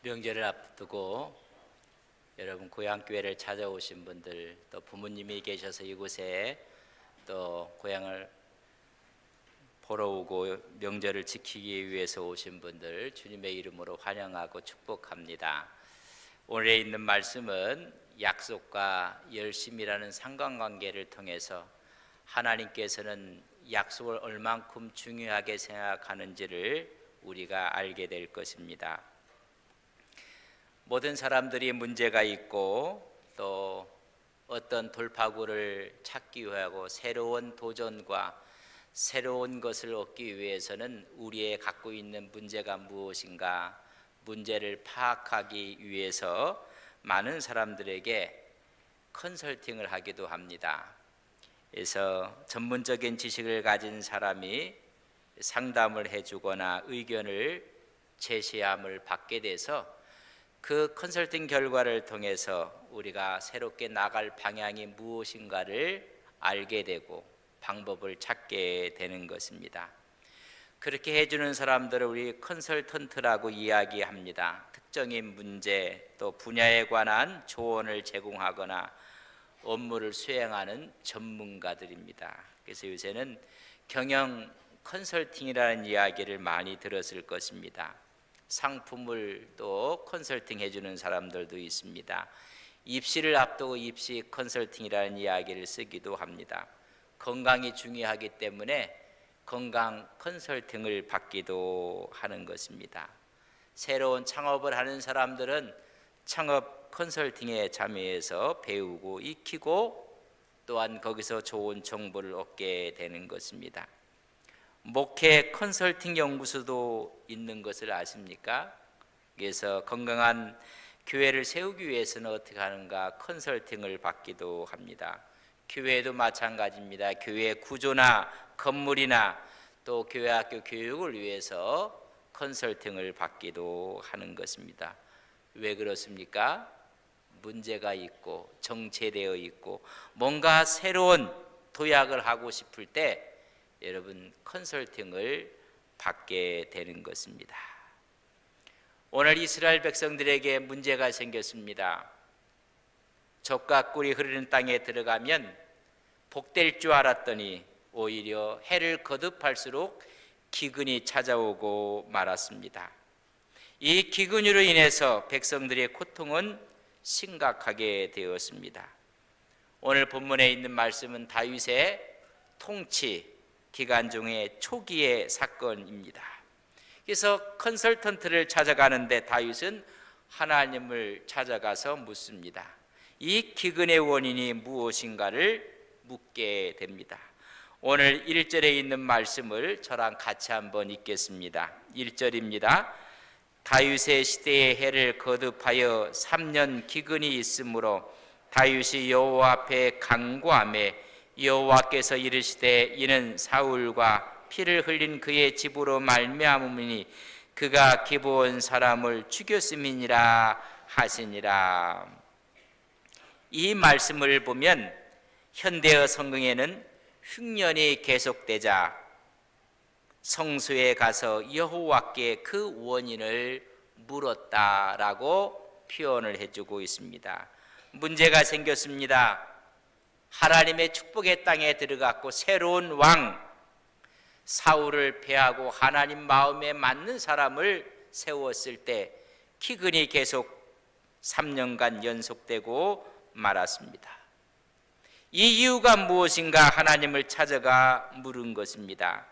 명절을 앞두고 여러분 고향교회를 찾아오신 분들, 또 부모님이 계셔서 이곳에 또 고향을 보러 오고 명절을 지키기 위해서 오신 분들 주님의 이름으로 환영하고 축복합니다. 오늘에 있는 말씀은 약속과 열심이라는 상관관계를 통해서 하나님께서는 약속을 얼만큼 중요하게 생각하는지를 우리가 알게 될 것입니다. 모든 사람들이 문제가 있고 또 어떤 돌파구를 찾기 위하고 새로운 도전과 새로운 것을 얻기 위해서는 우리의 갖고 있는 문제가 무엇인가 문제를 파악하기 위해서 많은 사람들에게 컨설팅을 하기도 합니다. 그래서 전문적인 지식을 가진 사람이 상담을 해주거나 의견을 제시함을 받게 돼서 그 컨설팅 결과를 통해서 우리가 새롭게 나갈 방향이 무엇인가를 알게 되고 방법을 찾게 되는 것입니다. 그렇게 해주는 사람들을 우리 컨설턴트라고 이야기합니다. 특정인 문제 또 분야에 관한 조언을 제공하거나 업무를 수행하는 전문가들입니다. 그래서 요새는 경영 컨설팅이라는 이야기를 많이 들었을 것입니다. 상품을 또 컨설팅 해주는 사람들도 있습니다. 입시를 앞두고 입시 컨설팅이라는 이야기를 쓰기도 합니다. 건강이 중요하기 때문에 건강 컨설팅을 받기도 하는 것입니다. 새로운 창업을 하는 사람들은 창업 컨설팅에 참여해서 배우고 익히고 또한 거기서 좋은 정보를 얻게 되는 것입니다. 목회 컨설팅 연구소도 있는 것을 아십니까? 그래서 건강한 교회를 세우기 위해서는 어떻게 하는가 컨설팅을 받기도 합니다. 교회도 마찬가지입니다. 교회 구조나 건물이나 또 교회 학교 교육을 위해서 컨설팅을 받기도 하는 것입니다. 왜 그렇습니까? 문제가 있고 정체되어 있고 뭔가 새로운 도약을 하고 싶을 때 여러분 컨설팅을 받게 되는 것입니다. 오늘 이스라엘 백성들에게 문제가 생겼습니다. 젖과 꿀이 흐르는 땅에 들어가면 복될 줄 알았더니 오히려 해를 거듭할수록 기근이 찾아오고 말았습니다. 이 기근으로 인해서 백성들의 고통은 심각하게 되었습니다. 오늘 본문에 있는 말씀은 다윗의 통치 기간 중에 초기의 사건입니다. 그래서 컨설턴트를 찾아가는데 다윗은 하나님을 찾아가서 묻습니다. 이 기근의 원인이 무엇인가를 묻게 됩니다. 오늘 1절에 있는 말씀을 저랑 같이 한번 읽겠습니다. 1절입니다. 다윗의 시대에 해를 거듭하여 3년 기근이 있으므로 다윗이 여호와 앞에 간구하매 여호와께서 이르시되 이는 사울과 피를 흘린 그의 집으로 말미암으니 그가 기브온 사람을 죽였음이니라 하시니라. 이 말씀을 보면 현대어 성경에는 흉년이 계속되자 성소에 가서 여호와께 그 원인을 물었다라고 표현을 해주고 있습니다. 문제가 생겼습니다. 하나님의 축복의 땅에 들어갔고 새로운 왕 사울을 패하고 하나님 마음에 맞는 사람을 세웠을 때 기근이 계속 3년간 연속되고 말았습니다. 이 이유가 무엇인가 하나님을 찾아가 물은 것입니다.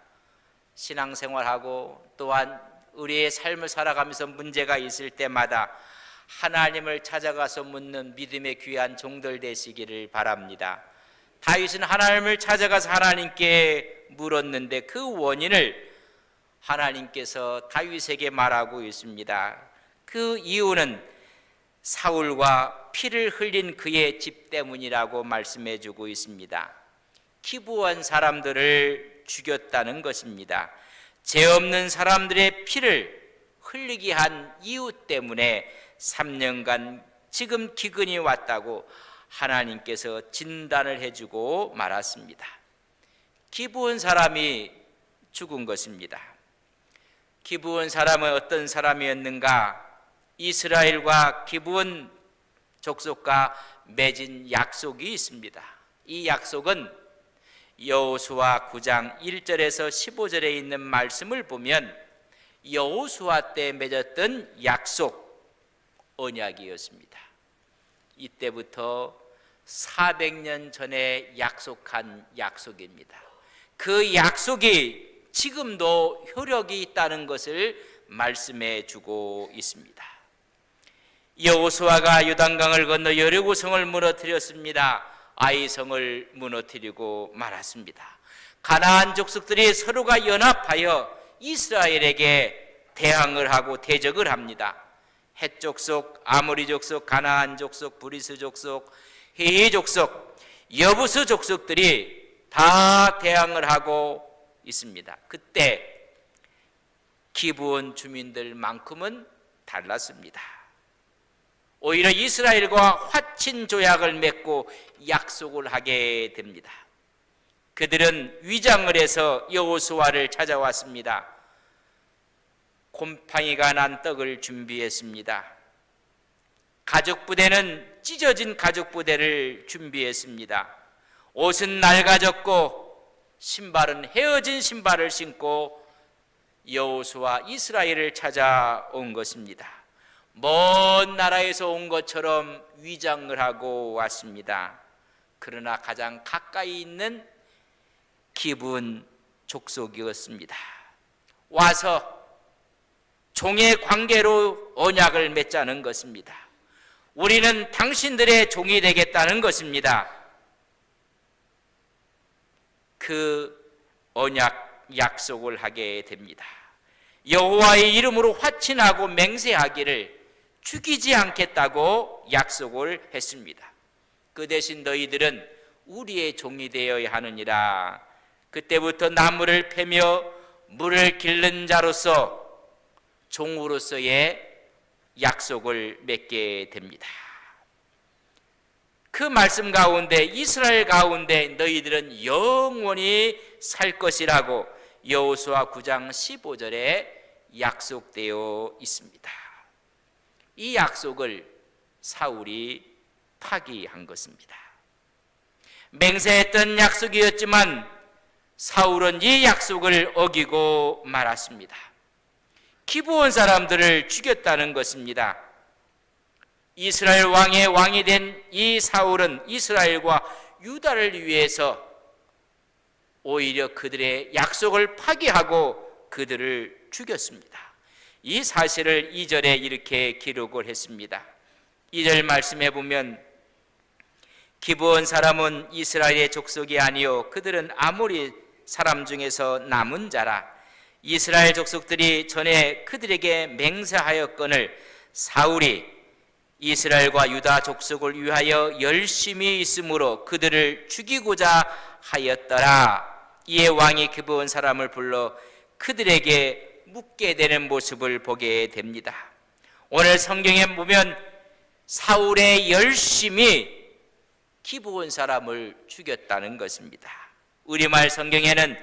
신앙생활하고 또한 우리의 삶을 살아가면서 문제가 있을 때마다 하나님을 찾아가서 묻는 믿음의 귀한 종들 되시기를 바랍니다. 다윗은 하나님을 찾아가서 하나님께 물었는데 그 원인을 하나님께서 다윗에게 말하고 있습니다. 그 이유는 사울과 피를 흘린 그의 집 때문이라고 말씀해 주고 있습니다. 기브온 사람들을 죽였다는 것입니다. 죄 없는 사람들의 피를 흘리게 한 이유 때문에 3년간 지금 기근이 왔다고 하나님께서 진단을 해주고 말았습니다. 기브온 사람이 죽은 것입니다. 기브온 사람은 어떤 사람이었는가? 이스라엘과 기브온 족속과 맺은 약속이 있습니다. 이 약속은 여호수아 9장 1절에서 15절에 있는 말씀을 보면 여호수아 때 맺었던 약속, 언약이었습니다. 이때부터 400년 전에 약속한 약속입니다. 그 약속이 지금도 효력이 있다는 것을 말씀해 주고 있습니다. 여호수아가 요단강을 건너 여리고성을 무너뜨렸습니다. 아이성을 무너뜨리고 말았습니다. 가나안 족속들이 서로가 연합하여 이스라엘에게 대항을 하고 대적을 합니다. 헷 족속, 아모리 족속, 가나안 족속, 브리스 족속, 히히 족속, 여부스 족속들이 다 대항을 하고 있습니다. 그때 기브온 주민들만큼은 달랐습니다. 오히려 이스라엘과 화친 조약을 맺고 약속을 하게 됩니다. 그들은 위장을 해서 여호수아를 찾아왔습니다. 곰팡이가 난 떡을 준비했습니다. 가죽 부대는 찢어진 가죽 부대를 준비했습니다. 옷은 낡아졌고 신발은 헤어진 신발을 신고 여호수아 이스라엘을 찾아온 것입니다. 먼 나라에서 온 것처럼 위장을 하고 왔습니다. 그러나 가장 가까이 있는 기브온 족속이었습니다. 와서 종의 관계로 언약을 맺자는 것입니다. 우리는 당신들의 종이 되겠다는 것입니다. 그 언약 약속을 하게 됩니다. 여호와의 이름으로 화친하고 맹세하기를 죽이지 않겠다고 약속을 했습니다. 그 대신 너희들은 우리의 종이 되어야 하느니라. 그때부터 나무를 패며 물을 기른 자로서 종으로서의 약속을 맺게 됩니다. 그 말씀 가운데 이스라엘 가운데 너희들은 영원히 살 것이라고 여호수아 9장 15절에 약속되어 있습니다. 이 약속을 사울이 파기한 것입니다. 맹세했던 약속이었지만 사울은 이 약속을 어기고 말았습니다. 기브온 사람들을 죽였다는 것입니다. 이스라엘 왕의 왕이 된 이 사울은 이스라엘과 유다를 위해서 오히려 그들의 약속을 파기하고 그들을 죽였습니다. 이 사실을 2절에 이렇게 기록을 했습니다. 2절 말씀해 보면 기브온 사람은 이스라엘의 족속이 아니요 그들은 아모리 사람 중에서 남은 자라. 이스라엘 족속들이 전에 그들에게 맹세하였거늘 사울이 이스라엘과 유다 족속을 위하여 열심히 있으므로 그들을 죽이고자 하였더라. 이에 왕이 기브온 사람을 불러 그들에게 묻게 되는 모습을 보게 됩니다. 오늘 성경에 보면 사울의 열심이 기브온 사람을 죽였다는 것입니다. 우리말 성경에는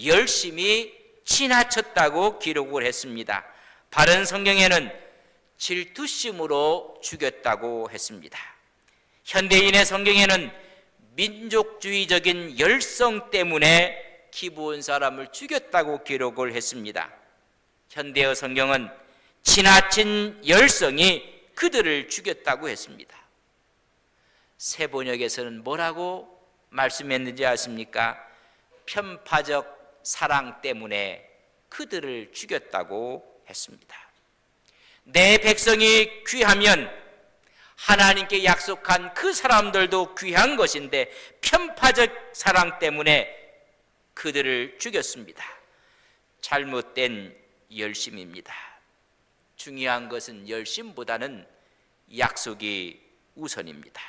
열심히 지나쳤다고 기록을 했습니다. 바른 성경에는 질투심으로 죽였다고 했습니다. 현대인의 성경에는 민족주의적인 열성 때문에 기브온 사람을 죽였다고 기록을 했습니다. 현대어 성경은 지나친 열성이 그들을 죽였다고 했습니다. 새 번역에서는 뭐라고 말씀했는지 아십니까? 편파적 사랑 때문에 그들을 죽였다고 했습니다. 내 백성이 귀하면 하나님께 약속한 그 사람들도 귀한 것인데 편파적 사랑 때문에 그들을 죽였습니다. 잘못된 열심입니다. 중요한 것은 열심보다는 약속이 우선입니다.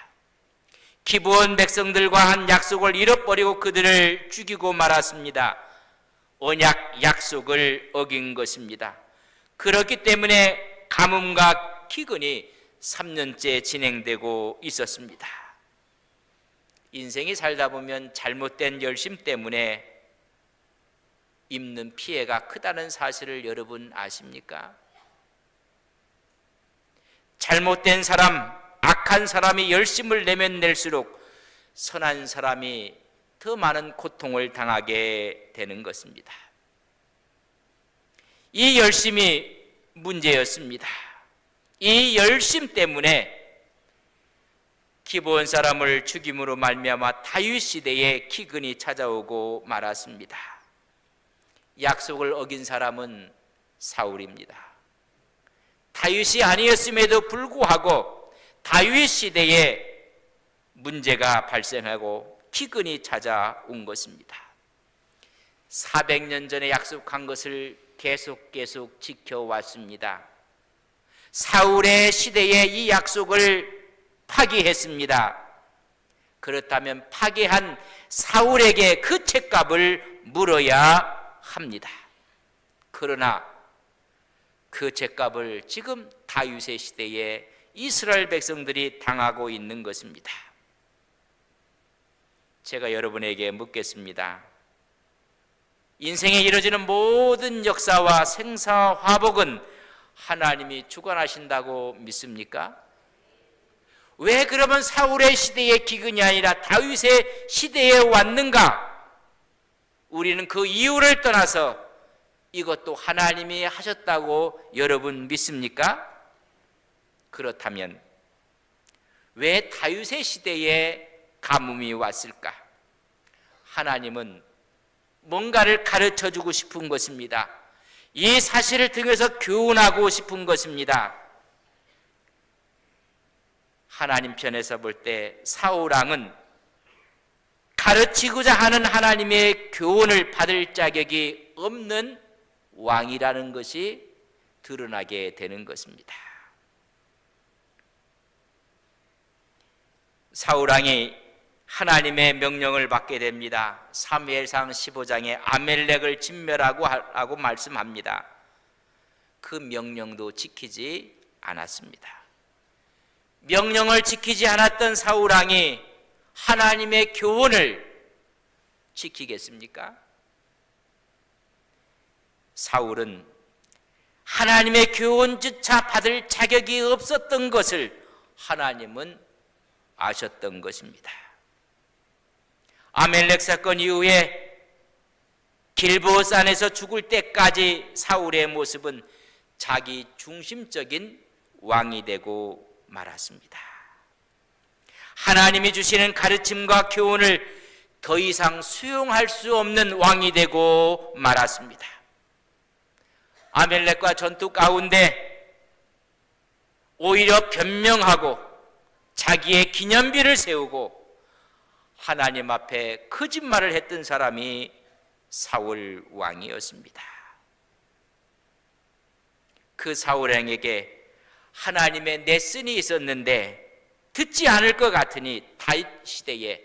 기브온 백성들과 한 약속을 잃어버리고 그들을 죽이고 말았습니다. 언약 약속을 어긴 것입니다. 그렇기 때문에 가뭄과 기근이 3년째 진행되고 있었습니다. 인생이 살다 보면 잘못된 열심 때문에 입는 피해가 크다는 사실을 여러분 아십니까? 잘못된 사람, 악한 사람이 열심을 내면 낼수록 선한 사람이 더 많은 고통을 당하게 되는 것입니다. 이 열심이 문제였습니다. 이 열심 때문에 기브온 사람을 죽임으로 말미암아 다윗 시대에 기근이 찾아오고 말았습니다. 약속을 어긴 사람은 사울입니다. 다윗이 아니었음에도 불구하고 다윗 시대에 문제가 발생하고 기근이 찾아온 것입니다. 400년 전에 약속한 것을 계속 지켜왔습니다. 사울의 시대에 이 약속을 파기했습니다. 그렇다면 파기한 사울에게 그 책값을 물어야 합니다. 그러나 그 책값을 지금 다윗의 시대에 이스라엘 백성들이 당하고 있는 것입니다. 제가 여러분에게 묻겠습니다. 인생에 이루어지는 모든 역사와 생사화복은 하나님이 주관하신다고 믿습니까? 왜 그러면 사울의 시대의 기근이 아니라 다윗의 시대에 왔는가? 우리는 그 이유를 떠나서 이것도 하나님이 하셨다고 여러분 믿습니까? 그렇다면 왜 다윗의 시대에 가뭄이 왔을까? 하나님은 뭔가를 가르쳐 주고 싶은 것입니다. 이 사실을 통해서 교훈하고 싶은 것입니다. 하나님 편에서 볼 때 사울 왕은 가르치고자 하는 하나님의 교훈을 받을 자격이 없는 왕이라는 것이 드러나게 되는 것입니다. 사울 왕이 하나님의 명령을 받게 됩니다. 사무엘상 15장에 아멜렉을 진멸하고 말씀합니다. 그 명령도 지키지 않았습니다. 명령을 지키지 않았던 사울 왕이 하나님의 교훈을 지키겠습니까? 사울은 하나님의 교훈조차 받을 자격이 없었던 것을 하나님은 아셨던 것입니다. 아멜렉 사건 이후에 길보산에서 죽을 때까지 사울의 모습은 자기 중심적인 왕이 되고 말았습니다. 하나님이 주시는 가르침과 교훈을 더 이상 수용할 수 없는 왕이 되고 말았습니다. 아멜렉과 전투 가운데 오히려 변명하고 자기의 기념비를 세우고 하나님 앞에 거짓말을 했던 사람이 사울 왕이었습니다. 그 사울 왕에게 하나님의 레슨이 있었는데 듣지 않을 것 같으니 다윗 시대에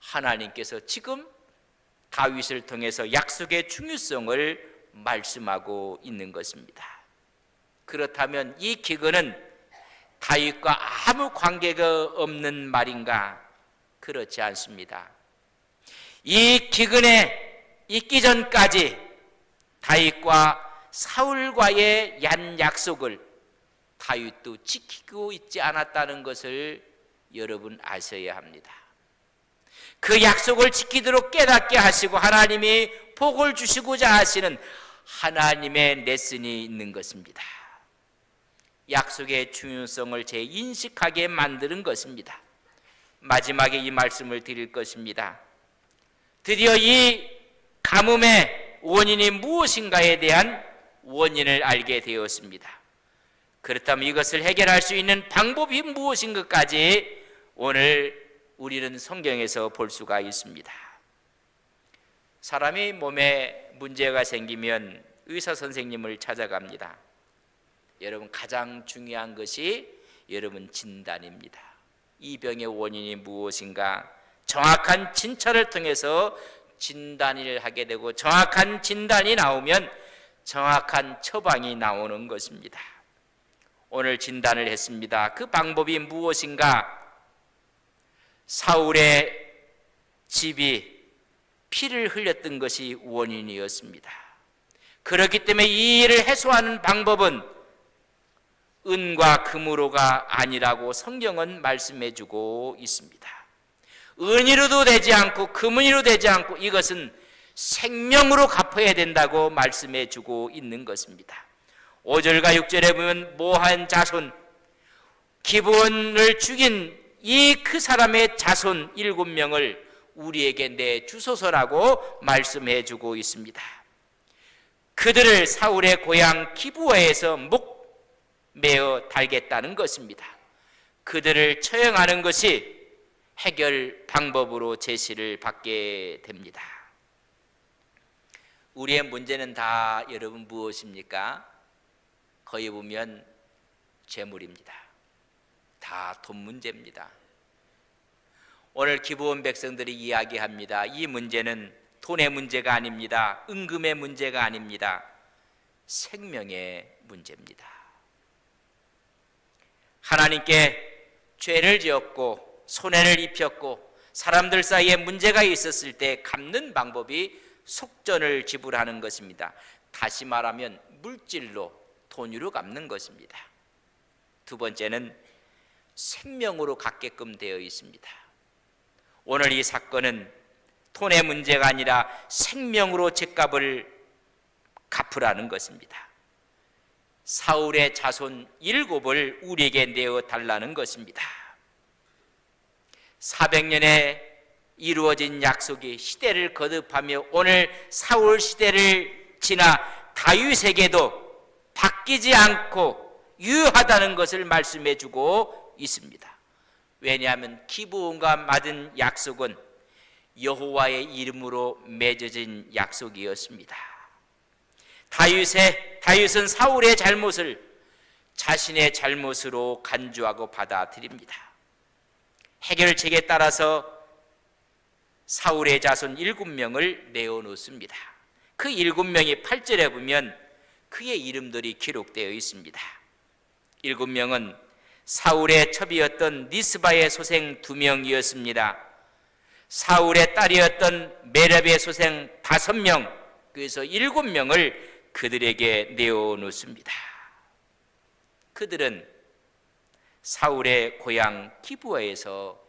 하나님께서 지금 다윗을 통해서 약속의 중요성을 말씀하고 있는 것입니다. 그렇다면 이 기근은 다윗과 아무 관계가 없는 말인가? 그렇지 않습니다. 이 기근에 있기 전까지 다윗과 사울과의 약속을 다윗도 지키고 있지 않았다는 것을 여러분 아셔야 합니다. 그 약속을 지키도록 깨닫게 하시고 하나님이 복을 주시고자 하시는 하나님의 레슨이 있는 것입니다. 약속의 중요성을 재인식하게 만드는 것입니다. 마지막에 이 말씀을 드릴 것입니다. 드디어 이 가뭄의 원인이 무엇인가에 대한 원인을 알게 되었습니다. 그렇다면 이것을 해결할 수 있는 방법이 무엇인 것까지 오늘 우리는 성경에서 볼 수가 있습니다. 사람이 몸에 문제가 생기면 의사 선생님을 찾아갑니다. 여러분, 가장 중요한 것이 여러분 진단입니다. 이 병의 원인이 무엇인가 정확한 진찰을 통해서 진단을 하게 되고 정확한 진단이 나오면 정확한 처방이 나오는 것입니다. 오늘 진단을 했습니다. 그 방법이 무엇인가? 사울의 집이 피를 흘렸던 것이 원인이었습니다. 그렇기 때문에 이 일을 해소하는 방법은 은과 금으로가 아니라고 성경은 말씀해 주고 있습니다. 은으로도 되지 않고 금은으로 되지 않고 이것은 생명으로 갚아야 된다고 말씀해 주고 있는 것입니다. 5절과 6절에 보면 모한 자손, 기브온을 죽인 이 그 사람의 자손 7명을 우리에게 내주소서라고 말씀해 주고 있습니다. 그들을 사울의 고향 기브아에서 목매어 달겠다는 것입니다. 그들을 처형하는 것이 해결 방법으로 제시를 받게 됩니다. 우리의 문제는 다 여러분 무엇입니까? 거기 보면 재물입니다. 다 돈 문제입니다. 오늘 기브온 백성들이 이야기합니다. 이 문제는 돈의 문제가 아닙니다. 은금의 문제가 아닙니다. 생명의 문제입니다. 하나님께 죄를 지었고 손해를 입혔고 사람들 사이에 문제가 있었을 때 갚는 방법이 속전을 지불하는 것입니다. 다시 말하면 물질로, 돈으로 갚는 것입니다. 두 번째는 생명으로 갚게끔 되어 있습니다. 오늘 이 사건은 돈의 문제가 아니라 생명으로 죗값을 갚으라는 것입니다. 사울의 자손 7을 우리에게 내어 달라는 것입니다. 400년에 이루어진 약속이 시대를 거듭하며 오늘 사울 시대를 지나 다윗에게도 바뀌지 않고 유효하다는 것을 말씀해 주고 있습니다. 왜냐하면 기브온과 맺은 약속은 여호와의 이름으로 맺어진 약속이었습니다. 다윗은 사울의 잘못을 자신의 잘못으로 간주하고 받아들입니다. 해결책에 따라서 사울의 자손 7명을 내어놓습니다. 그 7명이 8절에 보면 그의 이름들이 기록되어 있습니다. 7명은 사울의 첩이었던 리스바의 소생 2명이었습니다. 사울의 딸이었던 메렙의 소생 5명, 그래서 7명을 그들에게 내어놓습니다. 그들은 사울의 고향 기브아에서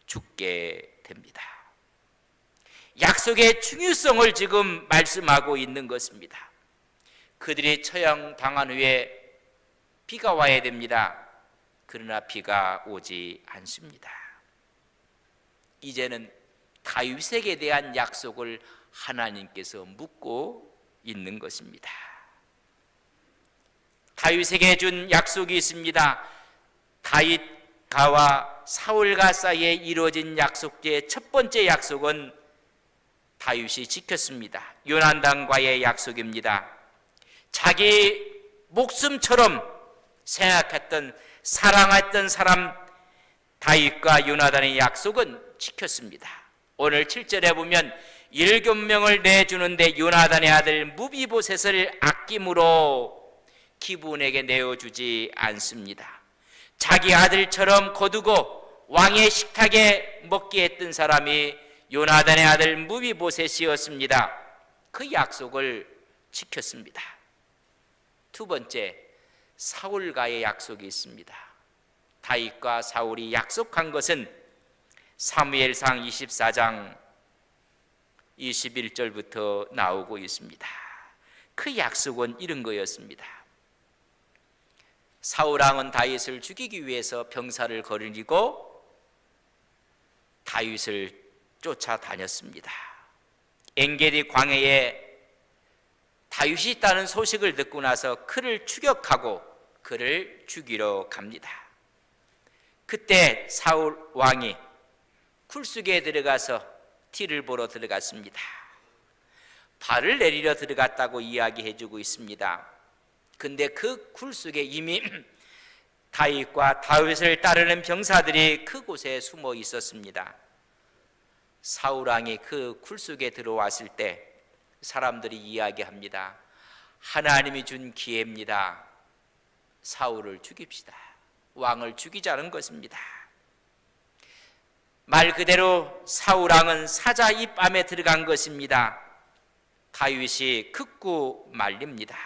죽게 됩니다. 약속의 중요성을 지금 말씀하고 있는 것입니다. 그들이 처형당한 후에 비가 와야 됩니다. 그러나 비가 오지 않습니다. 이제는 다윗에게 대한 약속을 하나님께서 묻고 있는 것입니다. 다윗에게 준 약속이 있습니다. 다윗과 사울과 사이에 이루어진 약속의 첫 번째 약속은 다윗이 지켰습니다. 요나단과의 약속입니다. 자기 목숨처럼 생각했던 사랑했던 사람 다윗과 요나단의 약속은 지켰습니다. 오늘 7절에 보면 7명을 내주는데 요나단의 아들 무비보셋을 아낌으로 기브온에게 내어주지 않습니다. 자기 아들처럼 거두고 왕의 식탁에 먹게 했던 사람이 요나단의 아들 무비보셋이었습니다. 그 약속을 지켰습니다. 두 번째, 사울과의 약속이 있습니다. 다윗과 사울이 약속한 것은 사무엘상 24장 21절부터 나오고 있습니다. 그 약속은 이런 거였습니다. 사울왕은 다윗을 죽이기 위해서 병사를 거느리고 다윗을 쫓아다녔습니다. 엔게디 광야에 다윗이 있다는 소식을 듣고 나서 그를 추격하고 그를 죽이러 갑니다. 그때 사울 왕이 굴속에 들어가서 티를 보러 들어갔습니다. 발을 내리러 들어갔다고 이야기해주고 있습니다. 근데 그 굴속에 이미 다윗과 다윗을 따르는 병사들이 그곳에 숨어 있었습니다. 사울 왕이 그 굴속에 들어왔을 때 사람들이 이야기합니다. 하나님이 준 기회입니다. 사울을 죽입시다. 왕을 죽이자는 것입니다. 말 그대로 사울 왕은 사자 입암에 들어간 것입니다. 다윗이 극구 말립니다.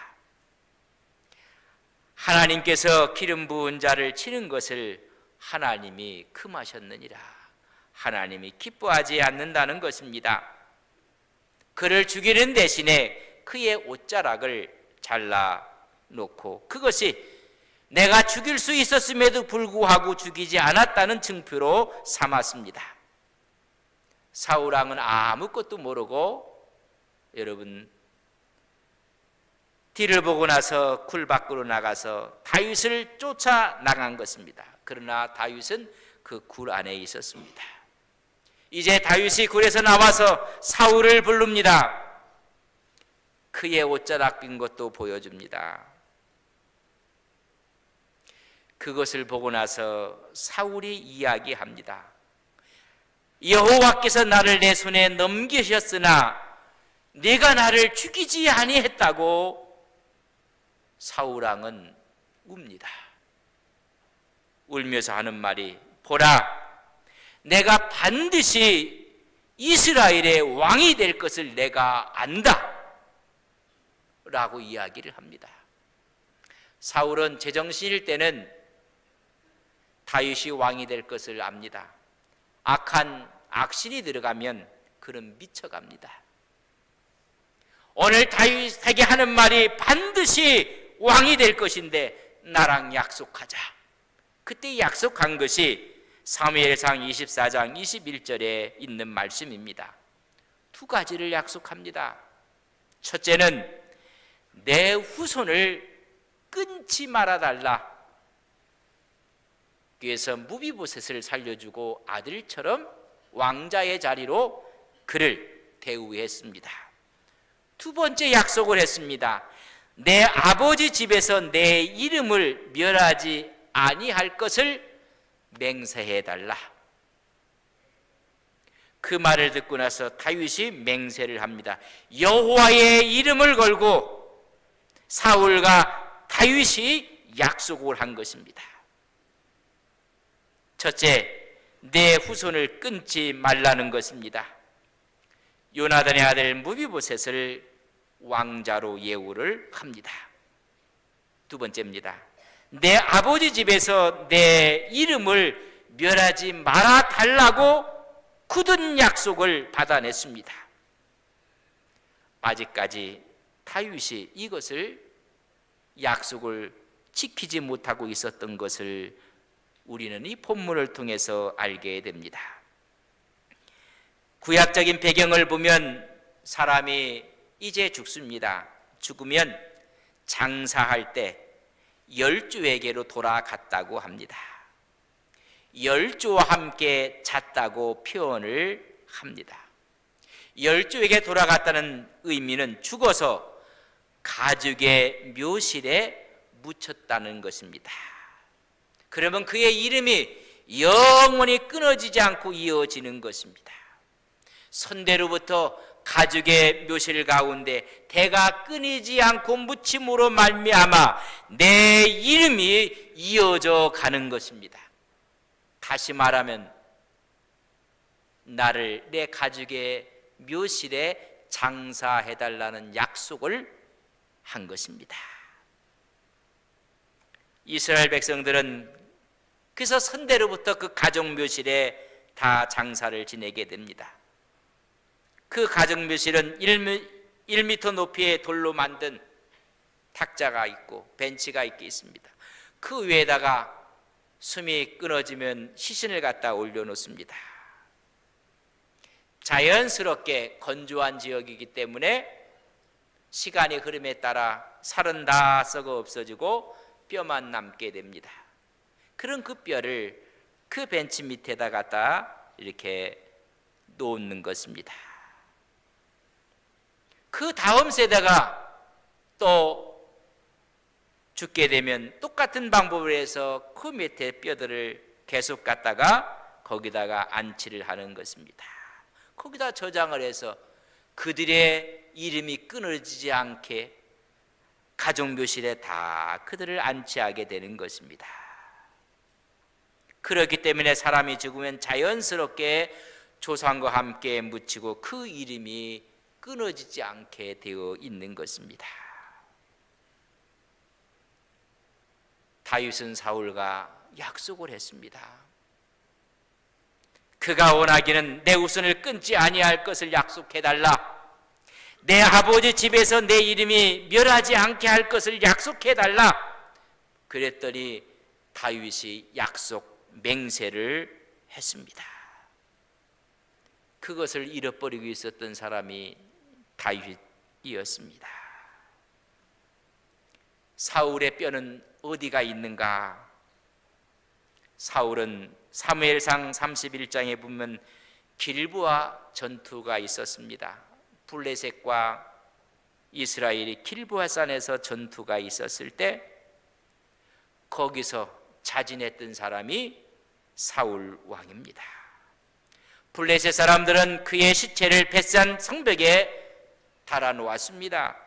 하나님께서 기름 부은 자를 치는 것을 하나님이 금하셨느니라. 하나님이 기뻐하지 않는다는 것입니다. 그를 죽이는 대신에 그의 옷자락을 잘라 놓고, 그것이 내가 죽일 수 있었음에도 불구하고 죽이지 않았다는 증표로 삼았습니다. 사울 왕은 아무것도 모르고, 여러분, 뒤를 보고 나서 굴 밖으로 나가서 다윗을 쫓아 나간 것입니다. 그러나 다윗은 그 굴 안에 있었습니다. 이제 다윗이 굴에서 나와서 사울을 부릅니다. 그의 옷자락 빈 것도 보여줍니다. 그것을 보고 나서 사울이 이야기합니다. 여호와께서 나를 내 손에 넘기셨으나 네가 나를 죽이지 아니했다고 사울 왕은 웁니다. 울면서 하는 말이, 보라, 내가 반드시 이스라엘의 왕이 될 것을 내가 안다 라고 이야기를 합니다. 사울은 제정신일 때는 다윗이 왕이 될 것을 압니다. 악한 악신이 들어가면 그는 미쳐갑니다. 오늘 다윗에게 하는 말이 반드시 왕이 될 것인데 나랑 약속하자. 그때 약속한 것이 사무엘상 24장 21절에 있는 말씀입니다. 두 가지를 약속합니다. 첫째는 내 후손을 끊지 말아달라. 그래서 무비보셋을 살려주고 아들처럼 왕자의 자리로 그를 대우했습니다. 두 번째 약속을 했습니다. 내 아버지 집에서 내 이름을 멸하지 아니할 것을 맹세해달라. 그 말을 듣고 나서 다윗이 맹세를 합니다. 여호와의 이름을 걸고 사울과 다윗이 약속을 한 것입니다. 첫째, 내 후손을 끊지 말라는 것입니다. 요나단의 아들 무비보셋을 왕자로 예우를 합니다. 두 번째입니다. 내 아버지 집에서 내 이름을 멸하지 말아 달라고 굳은 약속을 받아냈습니다. 아직까지 다윗이 이것을 약속을 지키지 못하고 있었던 것을 우리는 이 본문을 통해서 알게 됩니다. 구약적인 배경을 보면 사람이 이제 죽습니다. 죽으면 장사할 때 열조에게로 돌아갔다고 합니다. 열조와 함께 잤다고 표현을 합니다. 열조에게 돌아갔다는 의미는 죽어서 가족의 묘실에 묻혔다는 것입니다. 그러면 그의 이름이 영원히 끊어지지 않고 이어지는 것입니다. 선대로부터 가족의 묘실 가운데 대가 끊이지 않고 묻힘으로 말미암아 내 이름이 이어져 가는 것입니다. 다시 말하면 나를 내 가족의 묘실에 장사해달라는 약속을 한 것입니다. 이스라엘 백성들은 그래서 선대로부터 그 가족 묘실에 다 장사를 지내게 됩니다. 그 가족 묘실은 1m 높이의 돌로 만든 탁자가 있고 벤치가 있습니다. 그 위에다가 숨이 끊어지면 시신을 갖다 올려놓습니다. 자연스럽게 건조한 지역이기 때문에 시간의 흐름에 따라 살은 다 썩어 없어지고 뼈만 남게 됩니다. 그런 그 뼈를 그 벤치 밑에다 갖다 이렇게 놓는 것입니다. 그 다음 세대가 또 죽게 되면 똑같은 방법을 해서 그 밑에 뼈들을 계속 갖다가 거기다가 안치를 하는 것입니다. 거기다 저장을 해서 그들의 이름이 끊어지지 않게 가족묘실에 다 그들을 안치하게 되는 것입니다. 그렇기 때문에 사람이 죽으면 자연스럽게 조상과 함께 묻히고 그 이름이 끊어지지 않게 되어 있는 것입니다. 다윗은 사울과 약속을 했습니다. 그가 원하기는 내 우선을 끊지 아니할 것을 약속해달라. 내 아버지 집에서 내 이름이 멸하지 않게 할 것을 약속해달라. 그랬더니 다윗이 약속 맹세를 했습니다. 그것을 잃어버리고 있었던 사람이 다윗이었습니다. 사울의 뼈는 어디가 있는가? 사울은 사무엘상 31장에 보면 길보아 전투가 있었습니다. 블레셋과 이스라엘이 길보아 산에서 전투가 있었을 때 거기서 자진했던 사람이 사울 왕입니다. 블레셋 사람들은 그의 시체를 벳산 성벽에 달아놓았습니다.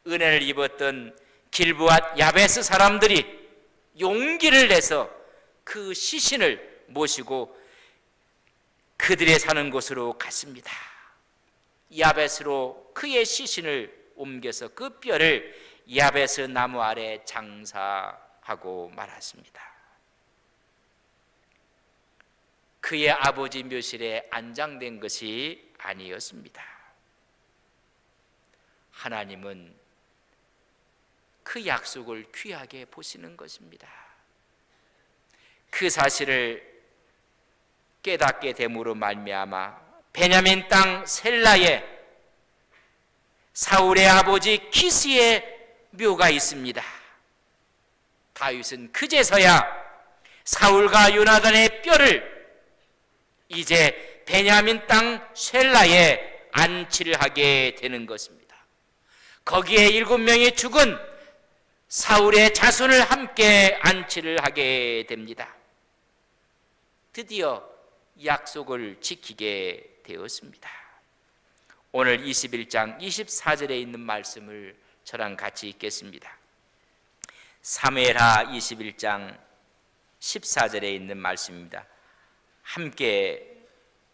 은혜를 입었던 길보앗 야베스 사람들이 용기를 내서 그 시신을 모시고 그들의 사는 곳으로 갔습니다. 야베스로 그의 시신을 옮겨서 그 뼈를 야베스 나무 아래 장사하고 말았습니다. 그의 아버지 묘실에 안장된 것이 아니었습니다. 하나님은 그 약속을 귀하게 보시는 것입니다. 그 사실을 깨닫게 됨으로 말미암아 베냐민 땅 셀라에 사울의 아버지 키스의 묘가 있습니다. 다윗은 그제서야 사울과 요나단의 뼈를 이제 베냐민 땅 셀라에 안치를 하게 되는 것입니다. 거기에 7명이 죽은 사울의 자손을 함께 안치를 하게 됩니다. 드디어 약속을 지키게 되었습니다. 오늘 21장 24절에 있는 말씀을 저랑 같이 읽겠습니다. 사무엘하 21장 14절에 있는 말씀입니다. 함께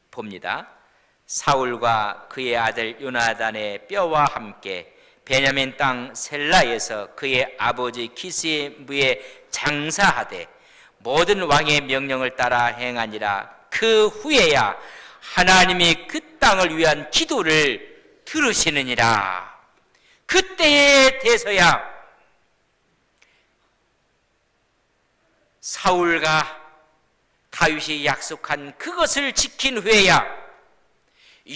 봅니다. 사울과 그의 아들 요나단의 뼈와 함께 베냐민 땅 셀라에서 그의 아버지 기스의 무에 장사하되 모든 왕의 명령을 따라 행하니라. 그 후에야 하나님이 그 땅을 위한 기도를 들으시느니라. 그때에 대해서야 사울과 다윗이 약속한 그것을 지킨 후에야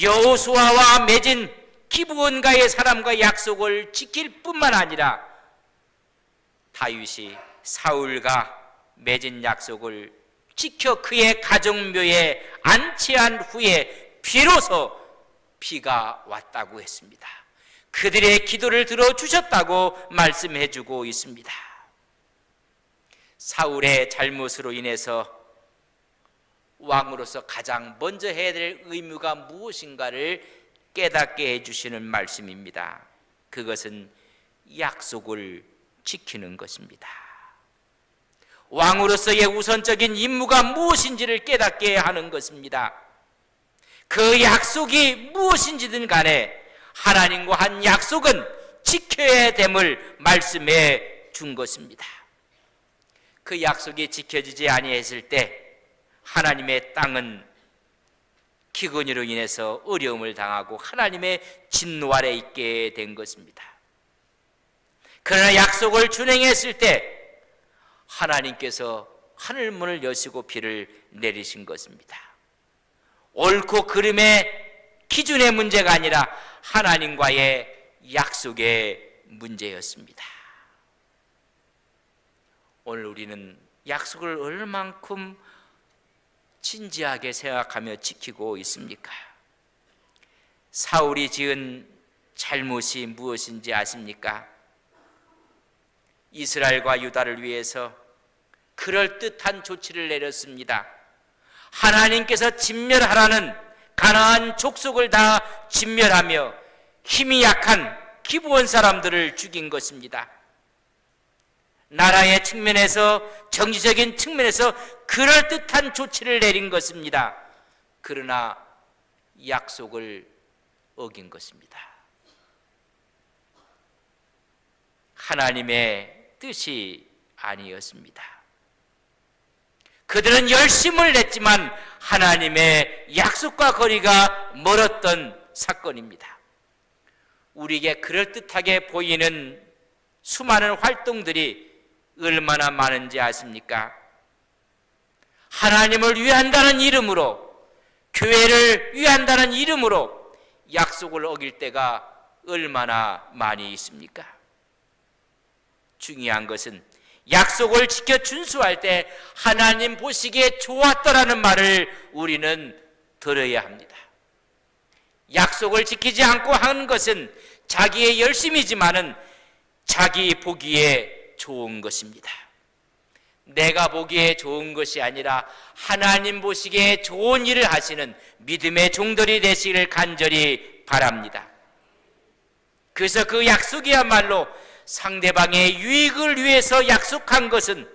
여호수아와 맺은 기브온가의 사람과 약속을 지킬 뿐만 아니라 다윗이 사울과 맺은 약속을 지켜 그의 가정묘에 안치한 후에 비로소 비가 왔다고 했습니다. 그들의 기도를 들어주셨다고 말씀해주고 있습니다. 사울의 잘못으로 인해서 왕으로서 가장 먼저 해야 될 의무가 무엇인가를 깨닫게 해주시는 말씀입니다. 그것은 약속을 지키는 것입니다. 왕으로서의 우선적인 임무가 무엇인지를 깨닫게 하는 것입니다. 그 약속이 무엇인지든 간에 하나님과 한 약속은 지켜야 됨을 말씀해 준 것입니다. 그 약속이 지켜지지 아니했을 때 하나님의 땅은 기근으로 인해서 어려움을 당하고 하나님의 진노 아래 있게 된 것입니다. 그러나 약속을 준행했을 때 하나님께서 하늘문을 여시고 비를 내리신 것입니다. 옳고 그름의 기준의 문제가 아니라 하나님과의 약속의 문제였습니다. 오늘 우리는 약속을 얼만큼 진지하게 생각하며 지키고 있습니까? 사울이 지은 잘못이 무엇인지 아십니까? 이스라엘과 유다를 위해서 그럴듯한 조치를 내렸습니다. 하나님께서 진멸하라는 가나안 족속을 다 진멸하며 힘이 약한 기브온 사람들을 죽인 것입니다. 나라의 측면에서, 정치적인 측면에서 그럴듯한 조치를 내린 것입니다. 그러나 약속을 어긴 것입니다. 하나님의 뜻이 아니었습니다. 그들은 열심을 냈지만 하나님의 약속과 거리가 멀었던 사건입니다. 우리에게 그럴듯하게 보이는 수많은 활동들이 얼마나 많은지 아십니까? 하나님을 위한다는 이름으로, 교회를 위한다는 이름으로 약속을 어길 때가 얼마나 많이 있습니까? 중요한 것은 약속을 지켜 준수할 때 하나님 보시기에 좋았더라는 말을 우리는 들어야 합니다. 약속을 지키지 않고 하는 것은 자기의 열심이지만은 자기 보기에 좋은 것입니다. 내가 보기에 좋은 것이 아니라 하나님 보시기에 좋은 일을 하시는 믿음의 종들이 되시기를 간절히 바랍니다. 그래서 그 약속이야말로 상대방의 유익을 위해서 약속한 것은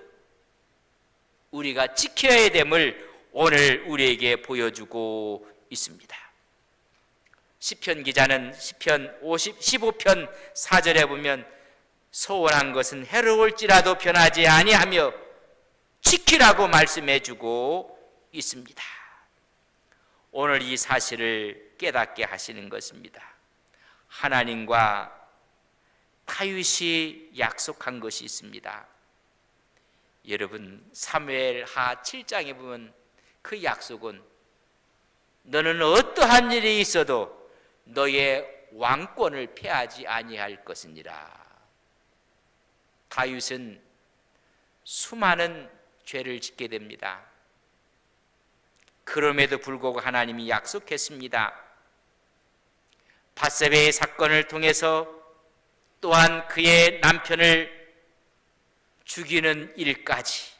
우리가 지켜야 됨을 오늘 우리에게 보여주고 있습니다. 시편 기자는 시편 15편 4절에 보면 소원한 것은 해로울지라도 변하지 아니하며 지키라고 말씀해주고 있습니다. 오늘 이 사실을 깨닫게 하시는 것입니다. 하나님과 다윗이 약속한 것이 있습니다. 여러분, 사무엘하 7장에 보면 그 약속은 너는 어떠한 일이 있어도 너의 왕권을 폐하지 아니할 것이니라. 다윗은 수많은 죄를 짓게 됩니다. 그럼에도 불구하고 하나님이 약속했습니다. 밧세바의 사건을 통해서 또한 그의 남편을 죽이는 일까지,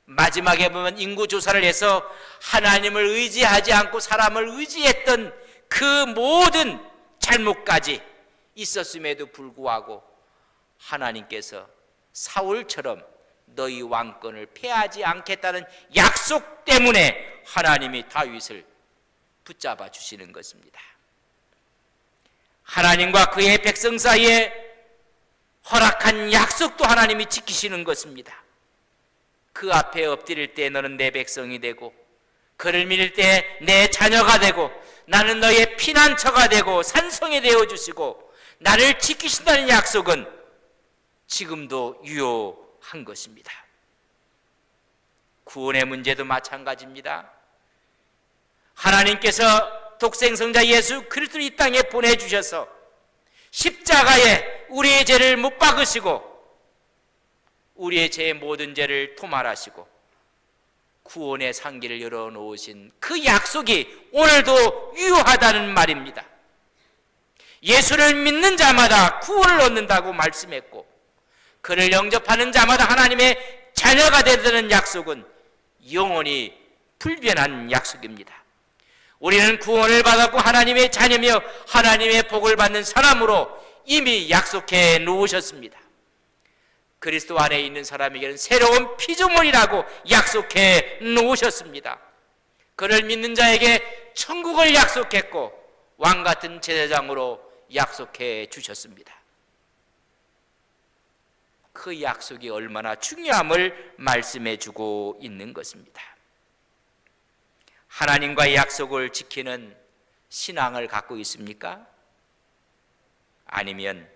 마지막에 보면 인구조사를 해서 하나님을 의지하지 않고 사람을 의지했던 그 모든 잘못까지 있었음에도 불구하고 하나님께서 사울처럼 너희 왕권을 폐하지 않겠다는 약속 때문에 하나님이 다윗을 붙잡아 주시는 것입니다. 하나님과 그의 백성 사이에 허락한 약속도 하나님이 지키시는 것입니다. 그 앞에 엎드릴 때 너는 내 백성이 되고, 그를 믿을 때 내 자녀가 되고, 나는 너의 피난처가 되고 산성이 되어주시고 나를 지키신다는 약속은 지금도 유효한 것입니다. 구원의 문제도 마찬가지입니다. 하나님께서 독생성자 예수 그리스도를 이 땅에 보내주셔서 십자가에 우리의 죄를 못 박으시고 우리의 죄의 모든 죄를 토말하시고 구원의 상기를 열어놓으신 그 약속이 오늘도 유효하다는 말입니다. 예수를 믿는 자마다 구원을 얻는다고 말씀했고, 그를 영접하는 자마다 하나님의 자녀가 되는 약속은 영원히 불변한 약속입니다. 우리는 구원을 받았고 하나님의 자녀며 하나님의 복을 받는 사람으로 이미 약속해 놓으셨습니다. 그리스도 안에 있는 사람에게는 새로운 피조물이라고 약속해 놓으셨습니다. 그를 믿는 자에게 천국을 약속했고 왕같은 제사장으로 약속해 주셨습니다. 그 약속이 얼마나 중요함을 말씀해 주고 있는 것입니다. 하나님과의 약속을 지키는 신앙을 갖고 있습니까? 아니면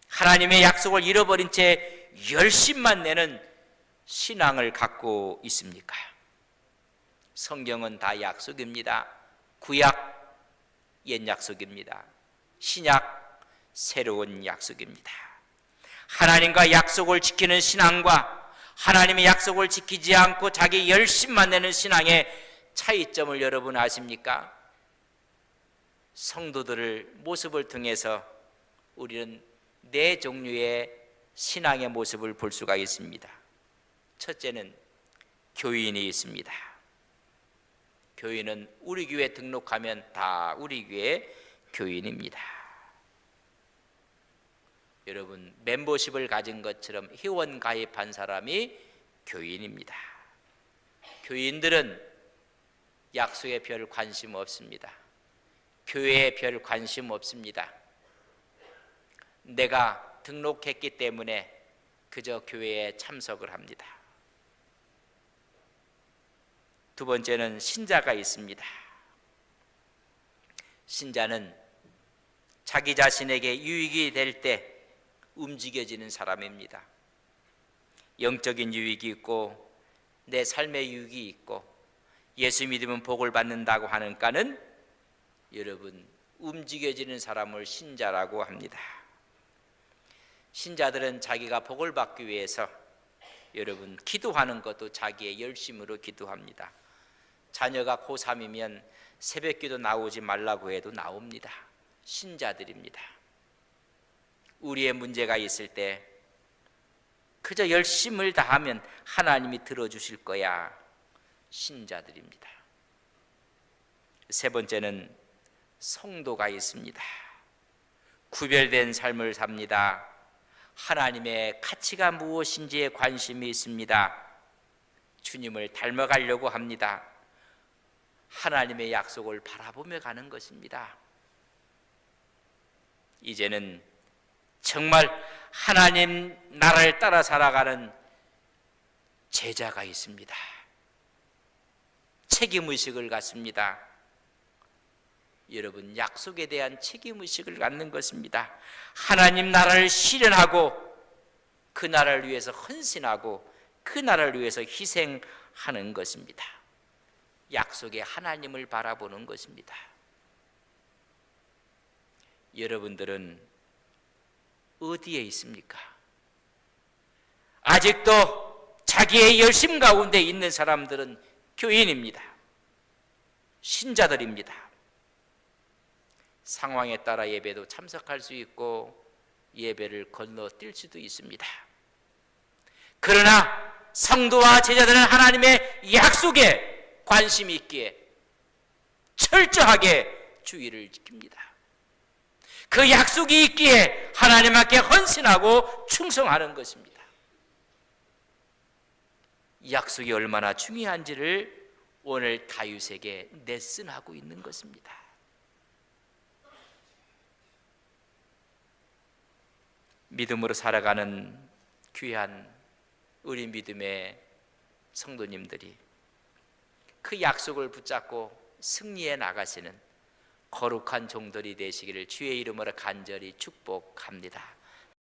하나님의 약속을 잃어버린 채 열심만 내는 신앙을 갖고 있습니까? 성경은 다 약속입니다. 구약 옛 약속입니다. 신약 새로운 약속입니다. 하나님과 약속을 지키는 신앙과 하나님의 약속을 지키지 않고 자기 열심만 내는 신앙의 차이점을 여러분 아십니까? 성도들의 모습을 통해서 우리는 네 종류의 신앙의 모습을 볼 수가 있습니다. 첫째는 교인이 있습니다. 교인은 우리 교회 등록하면 다 우리 교회 교인입니다. 여러분, 멤버십을 가진 것처럼 회원 가입한 사람이 교인입니다. 교인들은 약속에 별 관심 없습니다. 교회에 별 관심 없습니다. 내가 등록했기 때문에 그저 교회에 참석을 합니다. 두 번째는 신자가 있습니다. 신자는 자기 자신에게 유익이 될 때 움직여지는 사람입니다. 영적인 유익이 있고 내 삶의 유익이 있고 예수 믿으면 복을 받는다고 하니까는 여러분 움직여지는 사람을 신자라고 합니다. 신자들은 자기가 복을 받기 위해서 여러분 기도하는 것도 자기의 열심으로 기도합니다. 자녀가 고3이면 새벽기도 나오지 말라고 해도 나옵니다. 신자들입니다. 우리의 문제가 있을 때 그저 열심을 다하면 하나님이 들어주실 거야. 신자들입니다. 세 번째는 성도가 있습니다. 구별된 삶을 삽니다. 하나님의 가치가 무엇인지에 관심이 있습니다. 주님을 닮아가려고 합니다. 하나님의 약속을 바라보며 가는 것입니다. 이제는 정말 하나님 나라를 따라 살아가는 제자가 있습니다. 책임의식을 갖습니다. 여러분 약속에 대한 책임의식을 갖는 것입니다. 하나님 나라를 실현하고 그 나라를 위해서 헌신하고 그 나라를 위해서 희생하는 것입니다. 약속의 하나님을 바라보는 것입니다. 여러분들은 어디에 있습니까? 아직도 자기의 열심 가운데 있는 사람들은 교인입니다. 신자들입니다. 상황에 따라 예배도 참석할 수 있고 예배를 건너뛸 수도 있습니다. 그러나 성도와 제자들은 하나님의 약속에 관심이 있기에 철저하게 주의를 지킵니다. 그 약속이 있기에 하나님 앞에 헌신하고 충성하는 것입니다. 이 약속이 얼마나 중요한지를 오늘 다윗에게 레슨하고 있는 것입니다. 믿음으로 살아가는 귀한 우리 믿음의 성도님들이 그 약속을 붙잡고 승리해 나가시는 거룩한 종들이 되시기를 주의 이름으로 간절히 축복합니다.